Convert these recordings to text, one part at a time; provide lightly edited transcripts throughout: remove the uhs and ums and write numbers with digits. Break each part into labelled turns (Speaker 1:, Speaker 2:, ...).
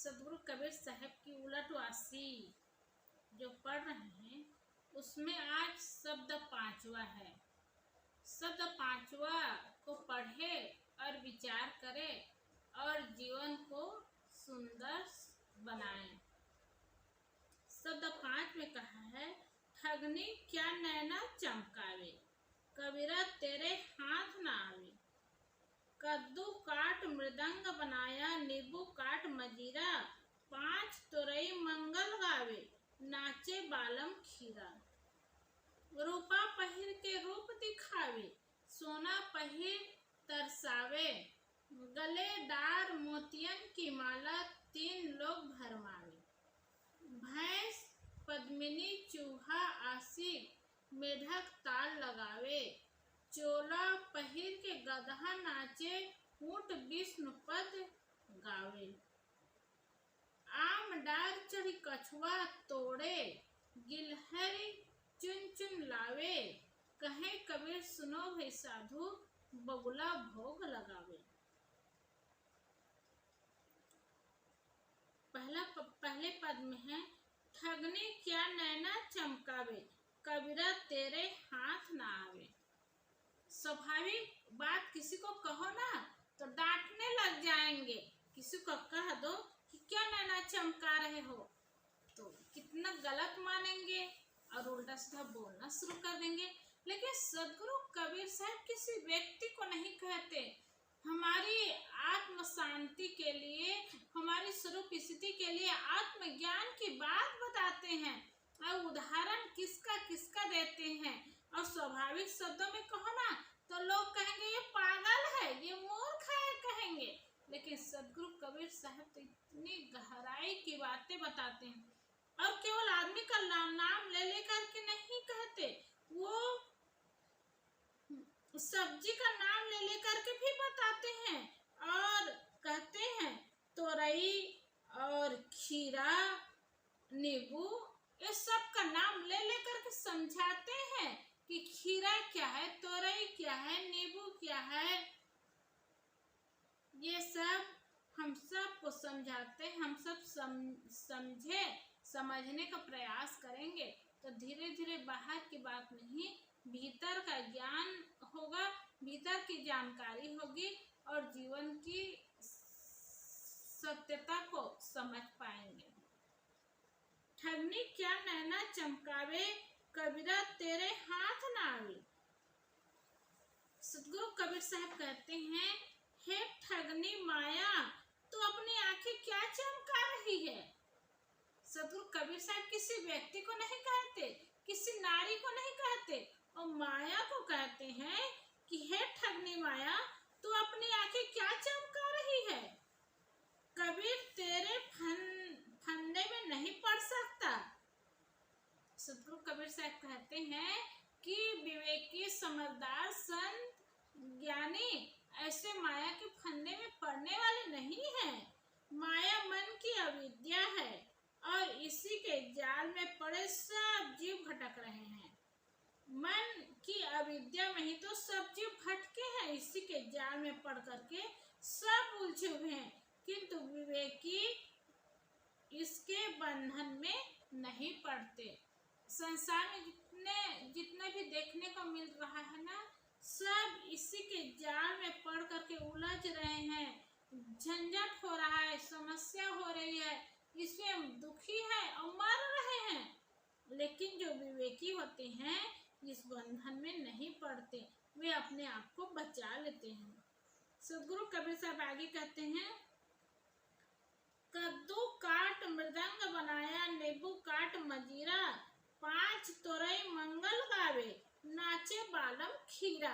Speaker 1: सदगुरु कबीर साहब की उलटवासी जो पढ़ रहे हैं उसमें आज शब्द पांचवा है। शब्द पांचवा को पढ़े और विचार करे और जीवन को सुंदर बनाए। शब्द 5 में कहा है, ठगनी क्या नैना चमकावे, कबीरा तेरे हाथ ना आवे। कद्दू काट मृदंग बनाया, नींबू काट मजीरा, 5 तुरई मंगल गावे, नाचे बालम खीरा। रूपा पहिर के रूप दिखावे, सोना पहिर तरसावे, गले डार मोतियन की माला, 3 लोग भरमावे। भैंस पद्मिनी चूहा आशिक, मेढक ताल लगावे, चोला पहिर के गदहा नाचे, ऊंट विष्णु पद गावे। आम डार चढ़ी कछुआ तोड़े, गिलहरी चुन चुन लावे, कहे कबीर सुनो भई साधु, बगुला भोग लगावे। पहले पद में है, ठगनी क्या नैना चमकावे, कबीरा तेरे हाथ ना आवे। स्वाभाविक बात किसी को कहो ना तो डांटने लग जाएंगे। किसी को कह दो कि क्या नैना चमका रहे हो तो कितना गलत मानेंगे और उल्टा सीधा बोलना शुरू कर देंगे। लेकिन सदगुरु कबीर साहब किसी व्यक्ति को नहीं कहते, हमारी आत्म शांति के लिए, हमारी स्वरूप स्थिति के लिए आत्मज्ञान की बात बताते हैं और उदाहरण किसका किसका देते हैं। और स्वाभाविक शब्दों में कहो ना तो लोग कहेंगे ये पागल है, ये मूर्ख है कहेंगे। लेकिन सदगुरु कबीर साहब तो इतनी गहराई की बातें बताते हैं और केवल आदमी का नाम ले लेकर के नहीं कहते, वो सब्जी का नाम ले लेकर के भी बताते हैं और कहते हैं तोरई और खीरा, नींबू, ये सब का नाम ले लेकर के समझाते हैं कि खीरा क्या है, तोरई क्या है, नींबू क्या है। ये सब हम सब को समझाते हैं। हम सब समझने का प्रयास करेंगे तो धीरे धीरे बाहर की बात नहीं, भीतर का ज्ञान होगा, भीतर की जानकारी होगी और जीवन की सत्यता को समझ पाएंगे। ठगनी क्या नैना चमकावे, कबीरा तेरे हाथ ना आवे। सदगुरु कबीर साहब कहते हैं, हे ठगनी माया, तू अपनी आंखें क्या चमका रही है। सदगुरु कबीर साहब किसी व्यक्ति को नहीं कहते, किसी नारी को नहीं कहते और माया को कहते हैं कि हे ठगनी माया, तू अपनी आंखें क्या चमका रही है। कबीर तेरे फंदे में नहीं पड़ सकता। सदगुरु कबीर साहब कहते हैं कि विवेकी समझदार संत ज्ञानी ऐसे माया के फंदे में पड़ने वाले नहीं हैं। माया मन की अविद्या है और इसी के जाल में पड़े सब जीव भटक रहे हैं। मन की अविद्या में ही तो सब जीव भटके हैं, इसी के जाल में पड़ करके सब उलझे हुए हैं। किंतु विवेकी इसके बंधन में नहीं पड़ते। संसार में जितने भी देखने को मिल रहा है ना, सब इसी के जाल में पड़ करके उलझ रहे हैं, झंझट हो रहा है, समस्या हो रही है, इसमें दुखी है और मर रहे हैं। लेकिन जो विवेकी होते हैं इस बंधन में नहीं पड़ते, वे अपने आप को बचा लेते हैं। सदगुरु कबीर साहब आगे कहते हैं, कद्दू काट मृदंग बनाया, नींबू काट मजीरा, 5 तुरई मंगल गावे, नाचे बालम खीरा।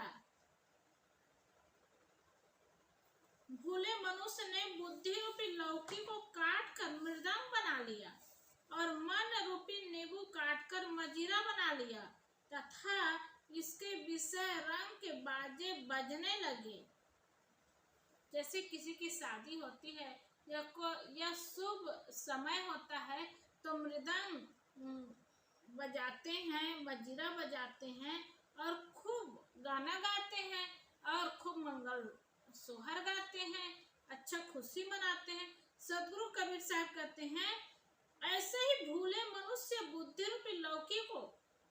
Speaker 1: भूले मनुष्य ने बुद्धि रूपी लौकी को काट कर मृदंग बना लिया और मन रूपी नींबू काट कर मजीरा बना लिया तथा इसके विषय रंग के बाजे बजने लगे। जैसे किसी की शादी होती है या शुभ समय होता है तो मृदंग बजाते हैं, मजीरा बजाते हैं और खूब गाना गाते हैं और खूब मंगल सोहर गाते हैं, अच्छा खुशी मनाते हैं। सदगुरु कबीर साहब कहते हैं, ऐसे ही भूले मनुष्य बुद्धि रूपी लौकी को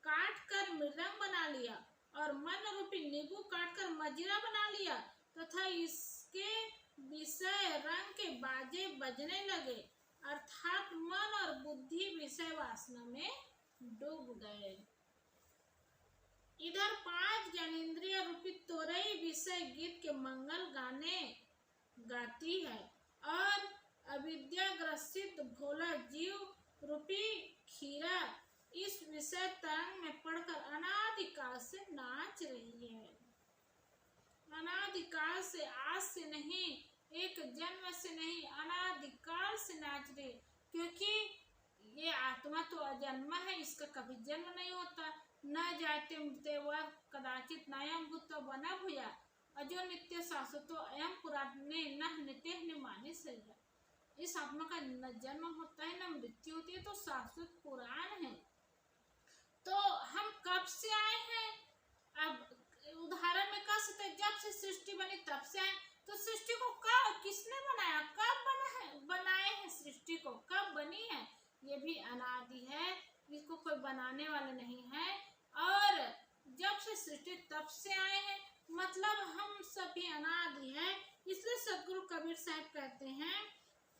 Speaker 1: काट कर मृदंग बना लिया और मन रूपी नींबू काट कर मजीरा बना लिया तथा इसके विषय रंग के बाजे बजने लगे, अर्थात मन और बुद्धि विषय वासना में डूब गए। इधर 5 ज्ञानेंद्रिय रूपी तोरई विषय गीत के मंगल गाने गाती है और अविद्या ग्रसित भोला जीव रूपी खीरा इस विषय तरंग में पड़कर अनादिकाल से नाच रही है। अनादिकाल से, आज से नहीं, एक जन्म से नहीं, अनादिकाल से नाच रही, क्योंकि ये आत्मा तो अजन्मा है, इसका कभी जन्म नहीं होता। न जाते मृत्य व कदाचित नयम भूत बना भूया अजो नित्य शाश्वतो अयम पुराणे न नित्य निमानी सरिया। इस आत्मा का न जन्म होता है न मृत्यु होती है, तो शाश्वत पुराण है। तो हम कब से आए हैं? अब उदाहरण में कह सकते हैं, जब से सृष्टि बनी तब से आए। तो सृष्टि को कब, किसने बनाया, कब बना है, बनाए हैं सृष्टि को, कब बनी है? ये भी अनादि है, इसको कोई बनाने वाला नहीं है। और जब से सृष्टि तब से आए हैं, मतलब हम सभी अनादि हैं। इसलिए सदगुरु कबीर साहब कहते हैं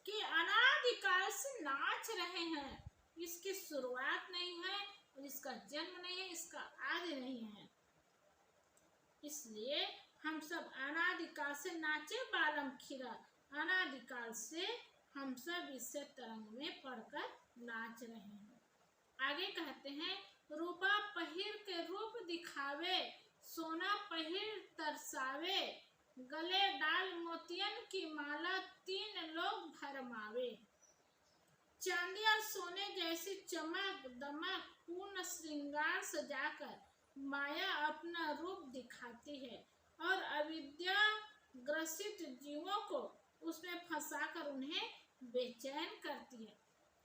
Speaker 1: कि अनादिकाल से नाच रहे हैं, इसकी शुरुआत नहीं है, इसका जन्म नहीं है, इसका आदि नहीं है। इसलिए हम सब अनादिकाल से नाचे बालम खीरा, अनादिकाल से हम सब इससे तरंग में पढ़कर नाच रहे हैं। आगे कहते हैं, रूपा पहिर के रूप दिखावे, सोना पहिर तरसावे, गले डाल मोतियन की माला 3 लोग भरमावे। चांदी और सोने जैसी चमक दमक पूर्ण श्रृंगार सजाकर माया अपना रूप दिखाती है और अविद्या ग्रसित जीवों को उसमें फंसाकर उन्हें बेचैन करती है।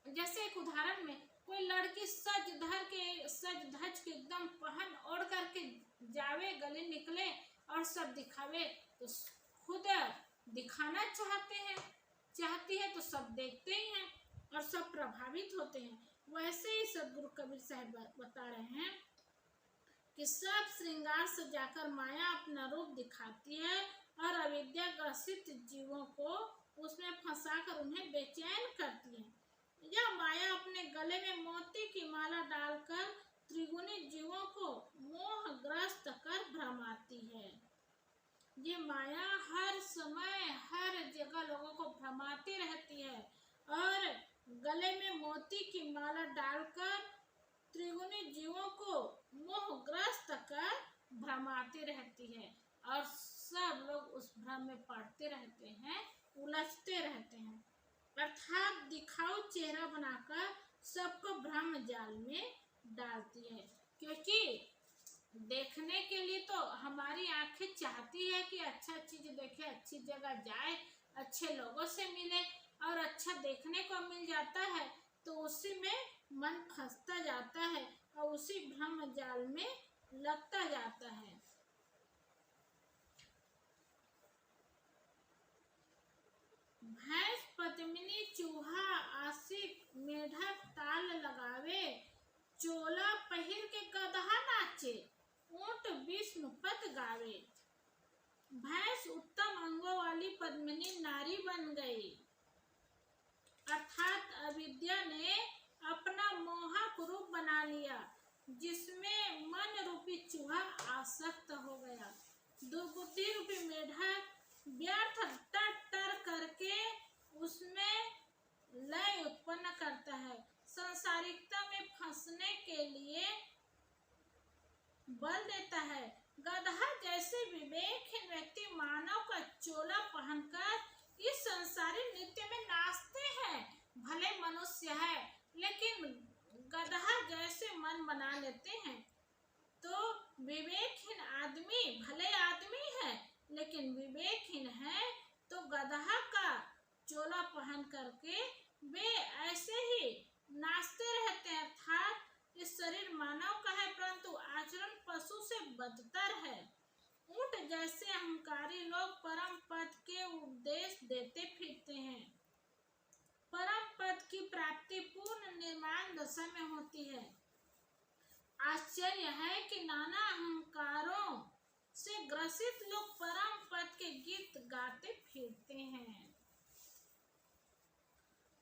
Speaker 1: जैसे एक उदाहरण में कोई लड़की सज धज के एकदम पहन ओढ़ करके जावे, गले निकले और सब दिखावे, तो खुद दिखाना चाहती है तो सब देखते ही हैं और सब प्रभावित होते हैं। वैसे ही सदगुरु कबीर साहब बता रहे हैं कि सब श्रृंगार सजाकर माया अपना रूप दिखाती है और अविद्या ग्रसित जीवों को उसमें फंसाकर उन्हें बेचैन करती है। यह माया अपने गले में मोती की माला डालकर त्रिगुणी जीवों को मोहग्रस्त कर भ्रमाती है। ये माया हर समय हर जगह लोगों को भ्रमाती रहती है और गले में मोती की माला डालकर त्रिगुणी जीवों को मोहग्रस्त कर भ्रमाती रहती है और सब लोग उस भ्रम में पड़ते रहते हैं, उलझते रहते हैं, अर्थात दिखाऊ चेहरा बनाकर सबको भ्रम जाल में डालती है। क्योंकि देखने के लिए तो हमारी आंखें चाहती है कि अच्छा चीज देखे, अच्छी जगह जाए, अच्छे लोगों से मिले और अच्छा देखने को मिल जाता है, तो उसी में मन फंसता जाता है और उसी भ्रम जाल में लगता जाता है। भैंस पद्मिनी चूहा आशिक मेढक ताल लगावे, चोला पहिर के गदहा नाचे, ऊंट विष्णु पद गावे। भैंस उत्तम अंगों वाली पद्मिनी नारी बन गई, अर्थात अविद्या ने अपना मोहक रूप बना लिया, जिसमें मन रूपी चूहा आसक्त हो गया। दुर्बुद्धि रूपी मेढक व्यर्थ टर करके उसमें लय उत्पन्न करता है। सांसारिकता में फंसने के लिए बल देता है। गदहा जैसे विवेकहीन व्यक्ति मानव का चोला पहनकर इस संसारी नृत्य में नाचते हैं। भले मनुष्य है लेकिन गदहा जैसे मन बना लेते हैं। तो विवेकहीन आदमी भले आदमी है लेकिन विवेकहीन है, तो गदहा का चोला पहन करके वे ऐसे ही नाचते रहते हैं। अर्थात इस शरीर मानव का है परंतु आचरण पशु से बदतर है। ऊंट जैसे अहंकारी लोग परम पद के उपदेश देते फिरते हैं। दशा में होती है। आश्चर्य है कि नाना अहंकारों से ग्रसित लोग परम पद के गीत गाते फिरते हैं।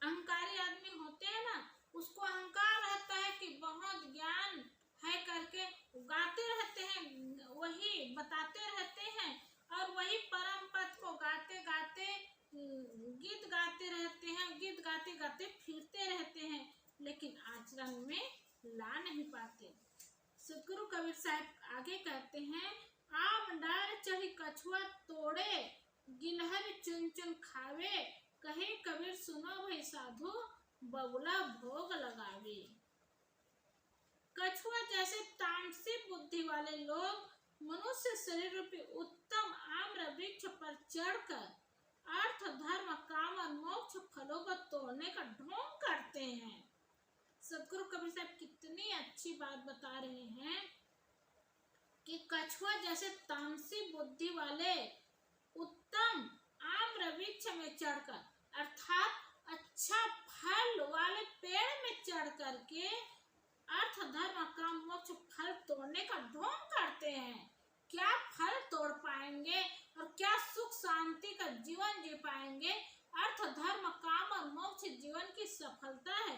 Speaker 1: अहंकारी आदमी होते हैं ना, उसको अहंकार रहता है कि बहुत ज्ञान है करके गाते रहते हैं, वही बताते रहते हैं और वही परम पद को गाते गाते गीत गाते रहते हैं, गीत गाते गाते फिरते रहते हैं, लेकिन आचरण में ला नहीं पाते। सतगुरु कबीर साहब आगे कहते हैं, आम डार चढ़ी कछुआ तोड़े, गिलहर चुन चुन खावे, कहे कबीर सुनो भाई साधु, बगुला भोग लगावे। कछुआ जैसे तामसिक बुद्धि वाले लोग मनुष्य शरीर रूपी उत्तम आम्र वृक्ष पर चढ़कर अर्थ धर्म काम और मोक्ष फलों को तोड़ने का ढोंग करते हैं। सतगुरु कबीर साहब कितनी अच्छी बात बता रहे हैं कि कछुआ जैसे तामसिक बुद्धि वाले उत्तम आम्र वृक्ष में चढ़कर अर्थात अच्छा फल वाले पेड़ में चढ़ करके अर्थ धर्म काम मोक्ष फल तोड़ने का ढोंग करते हैं। क्या फल तोड़ पाएंगे और क्या सुख शांति का जीवन जी पाएंगे? अर्थ धर्म काम और मोक्ष जीवन की सफलता है,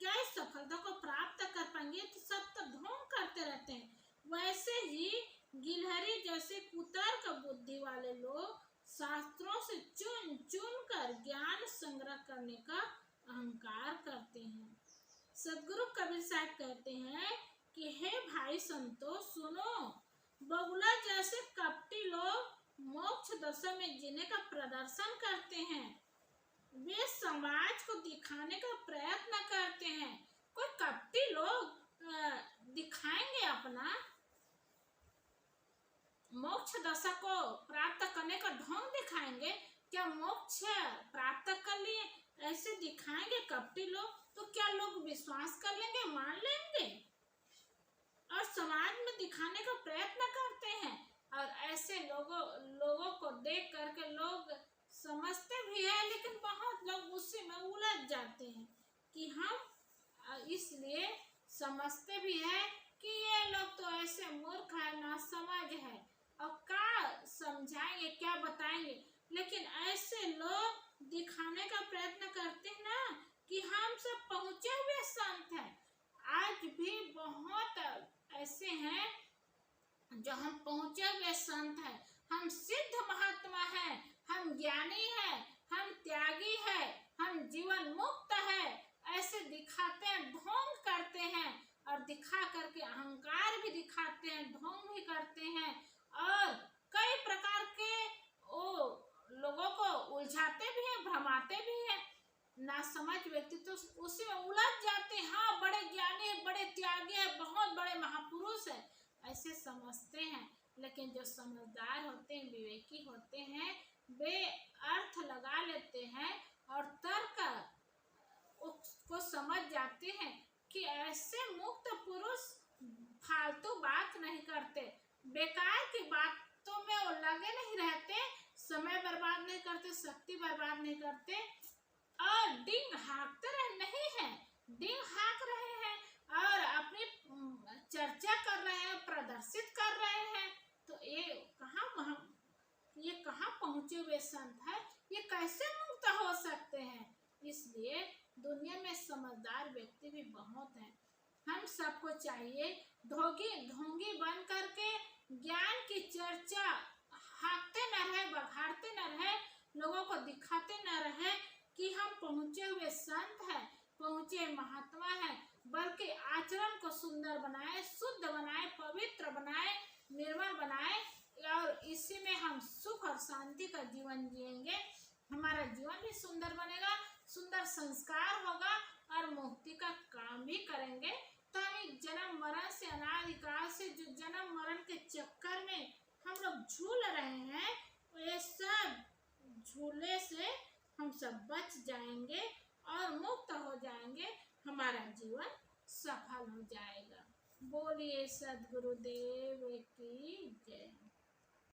Speaker 1: क्या इस सफलता को प्राप्त कर पाएंगे? तो सब तो ढोंग करते रहते हैं। वैसे ही गिलहरी जैसे कुतर्क बुद्धि वाले लोग शास्त्रों से चुन चुन कर ज्ञान संग्रह करने का अहंकार करते हैं। सदगुरु कबीर साहब कहते हैं कि हे भाई संतो सुनो, बगुला जैसे कपटी लोग मोक्ष दशा में जीने का प्रदर्शन करते हैं। वे समाज को दिखाने का प्रयत्न करते हैं। कोई कपटी लोग दिखाएंगे अपना मोक्ष दशा को प्राप्त करने का ढोंग दिखाएंगे, क्या मोक्ष प्राप्त कर लिए ऐसे दिखाएंगे कपटी लोग, तो क्या लोग विश्वास कर लेंगे, मान लेंगे? और समाज में दिखाने का प्रयत्न करते हैं और ऐसे लोगों को देख करके लोग समझते भी है, लेकिन बहुत लोग उसी में उलझ जाते हैं कि हम इसलिए समझते भी है कि ये लोग तो ऐसे मूर्ख है, ना समझ है और क्या समझाएंगे, क्या बताएंगे। लेकिन ऐसे लोग दिखाने का प्रयत्न करते हैं ना कि हम सब पहुंचे हुए संत हैं। आज भी बहुत ऐसे हैं जो हम पहुंचे हुए संत हैं, हम सिद्ध महात्मा हैं, हम ज्ञानी हैं, हम त्यागी हैं, हम जीवन मुक्त है, ऐसे दिखाते हैं, ढोंग करते हैं और दिखा करके अहंकार भी दिखाते हैं, ढोंग भी करते हैं और कई प्रकार के लोगों को उलझाते भी हैं, भ्रमाते भी हैं। ना समझ व्यक्ति तो उसी में उलझ जाते हैं, हाँ बड़े ज्ञानी है, बड़े त्यागी है, बहुत बड़े महापुरुष है, ऐसे समझते हैं। लेकिन जो समझदार होते हैं, विवेकी होते हैं, वे अर्थ लगा लेते हैं और तर्क को समझ जाते हैं कि ऐसे मुक्त पुरुष फालतू बात नहीं करते, बेकार की बातों में वो लगे नहीं रहते, समय बर्बाद नहीं करते, शक्ति बर्बाद नहीं करते और डिंग हाँकते रहे नहीं है, डिंग हाँक रहे हैं और अपनी चर्चा कर रहे हैं, प्रदर्शित कर रहे हैं। तो ये कहाँ पहुंचे हुए संत है, ये कैसे मुक्त हो सकते हैं? इसलिए दुनिया में समझदार व्यक्ति भी बहुत हैं। हम सबको चाहिए ढोंगी बन करके ज्ञान की चर्चा हाँकते न रहे, बघाड़ते न रहे, लोगों को दिखाते न रहे कि हम पहुंचे हुए संत हैं, पहुंचे महात्मा हैं, बल्कि आचरण को सुंदर बनाए, शुद्ध बनाए, पवित्र बनाए, निर्मल बनाए और इसी में हम सुख और शांति का जीवन जिएंगे। हमारा जीवन भी सुंदर बनेगा, सुंदर संस्कार होगा और मुक्ति का काम भी करेंगे। तो हम जन्म मरण से, अनादिकाल से जो जन्म मरण के चक्कर में हम लोग झूल रहे हैं, ये सब झूले से हम सब बच जाएंगे और मुक्त हो जाएंगे, हमारा जीवन सफल हो जाएगा। बोलिए सद्गुरुदेव की जय।